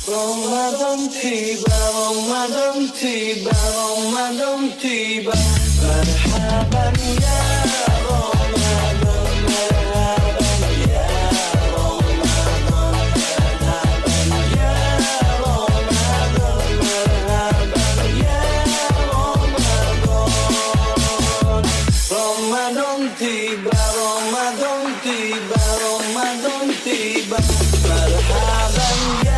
Ramadan tiba, Ramadan tiba, Ramadan tiba. Marhaban ya Ramadan, marhaban ya Ramadan, marhaban ya Ramadan, marhaban ya Ramadan. Ramadan tiba, Ramadan tiba, Ramadan tiba. Marhaban ya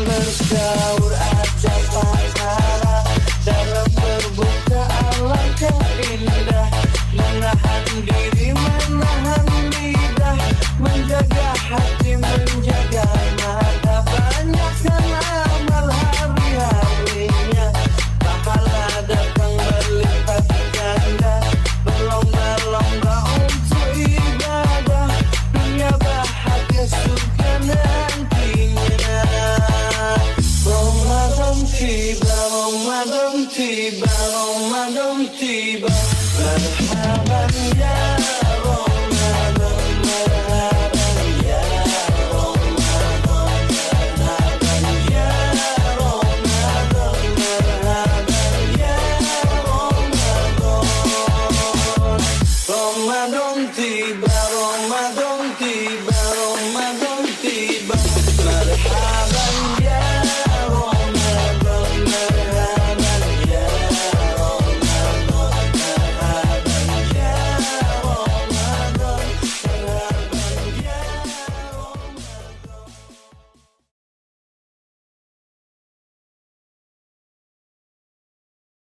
bersaur aja pahala, dalam berbuka alangkah indah. Menahan diri, menahan lidah, menjaga hati, menjaga mata. Banyakkan amal hari-harinya, pahala datang berlipat ganda. Berlomba-lomba untuk ibadah, dunia bahagia surga nantinya. Ramadan tiba, Ramadan tiba, Ramadan tiba. Marhaban ya Ramadan, marhaban ya Ramadan, marhaban ya Ramadan, marhaban ya Ramadan. Ramadan tiba, Ramadan tiba, Ramadan tiba. Marhaban